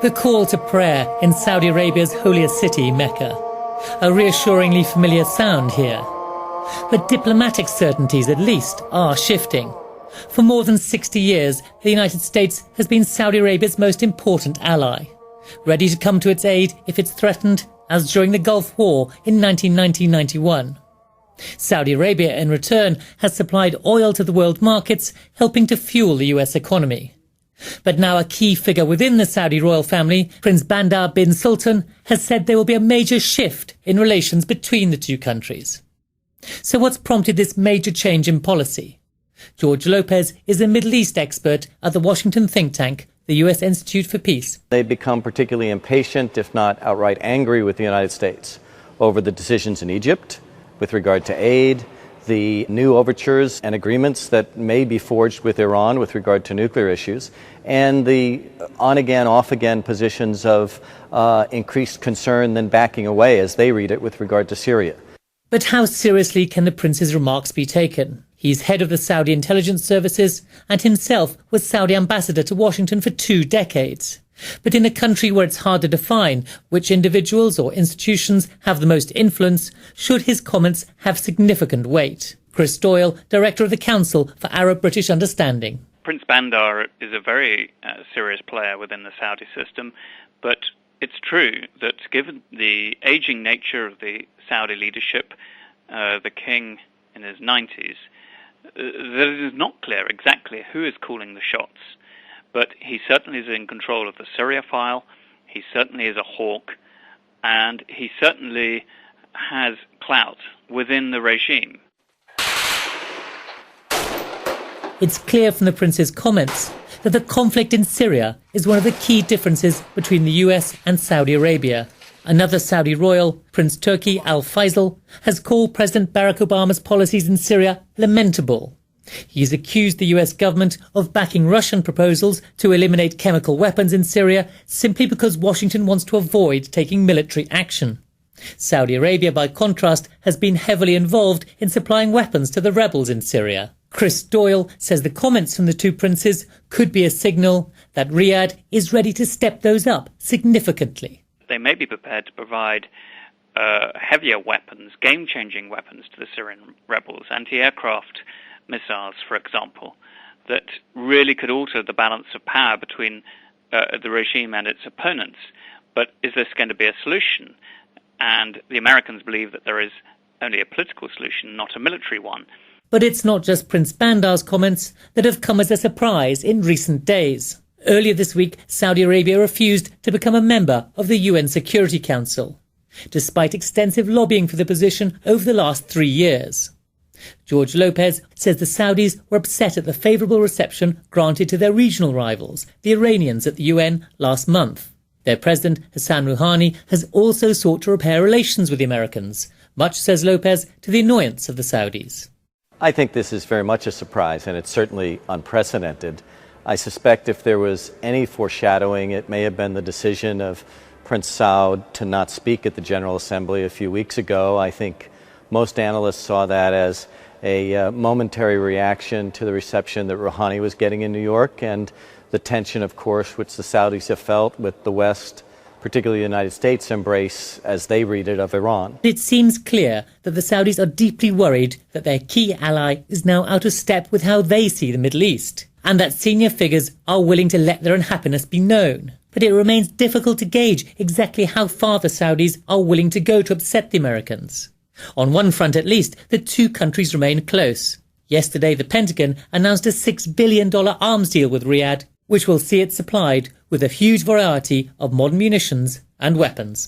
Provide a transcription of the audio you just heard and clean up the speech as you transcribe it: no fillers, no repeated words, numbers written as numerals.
The call to prayer in Saudi Arabia's holiest city, Mecca. A reassuringly familiar sound here. But diplomatic certainties, at least, are shifting. For more than 60 years, the United States has been Saudi Arabia's most important ally, ready to come to its aid if it's threatened, as during the Gulf War in 1990-91. Saudi Arabia, in return, has supplied oil to the world markets, helping to fuel the US economy. But now a key figure within the Saudi royal family, Prince Bandar bin Sultan, has said there will be a major shift in relations between the two countries. So what's prompted this major change in policy? George Lopez is a Middle East expert at the Washington think tank, the US Institute for Peace. They've become particularly impatient, if not outright angry, with the United States over the decisions in Egypt with regard to aid, the new overtures and agreements that may be forged with Iran with regard to nuclear issues, and the on-again, off-again positions of increased concern then backing away, as they read it, with regard to Syria. But how seriously can the prince's remarks be taken? He's head of the Saudi intelligence services and himself was Saudi ambassador to Washington for 2 decades. But in a country where it's hard to define which individuals or institutions have the most influence, should his comments have significant weight? Chris Doyle, director of the Council for Arab-British Understanding. Prince Bandar is a very serious player within the Saudi system, but it's true that given the aging nature of the Saudi leadership, the king in his 90s, that it is not clear exactly who is calling the shots. But he certainly is in control of the Syria file, he certainly is a hawk, and he certainly has clout within the regime. It's clear from the prince's comments that the conflict in Syria is one of the key differences between the US and Saudi Arabia. Another Saudi royal, Prince Turki Al Faisal, has called President Barack Obama's policies in Syria lamentable. He's accused the US government of backing Russian proposals to eliminate chemical weapons in Syria simply because Washington wants to avoid taking military action. Saudi Arabia, by contrast, has been heavily involved in supplying weapons to the rebels in Syria. Chris Doyle says the comments from the two princes could be a signal that Riyadh is ready to step those up significantly. They may be prepared to provide heavier weapons, game-changing weapons to the Syrian rebels, anti-aircraft missiles, for example, that really could alter the balance of power between the regime and its opponents. But is this going to be a solution? And the Americans believe that there is only a political solution, not a military one. But it's not just Prince Bandar's comments that have come as a surprise in recent days. Earlier this week, Saudi Arabia refused to become a member of the UN Security Council, despite extensive lobbying for the position over the last 3 years. George Lopez says the Saudis were upset at the favourable reception granted to their regional rivals, the Iranians, at the UN last month. Their president, Hassan Rouhani, has also sought to repair relations with the Americans, much, says Lopez, to the annoyance of the Saudis. I think this is very much a surprise, and it's certainly unprecedented. I suspect if there was any foreshadowing, it may have been the decision of Prince Saud to not speak at the General Assembly a few weeks ago. I think most analysts saw that as a momentary reaction to the reception that Rouhani was getting in New York and the tension, of course, which the Saudis have felt with the West, particularly the United States' embrace, as they read it, of Iran. It seems clear that the Saudis are deeply worried that their key ally is now out of step with how they see the Middle East, and that senior figures are willing to let their unhappiness be known. But it remains difficult to gauge exactly how far the Saudis are willing to go to upset the Americans. On one front, at least, the two countries remain close. Yesterday, the Pentagon announced a $6 billion arms deal with Riyadh, which will see it supplied with a huge variety of modern munitions and weapons.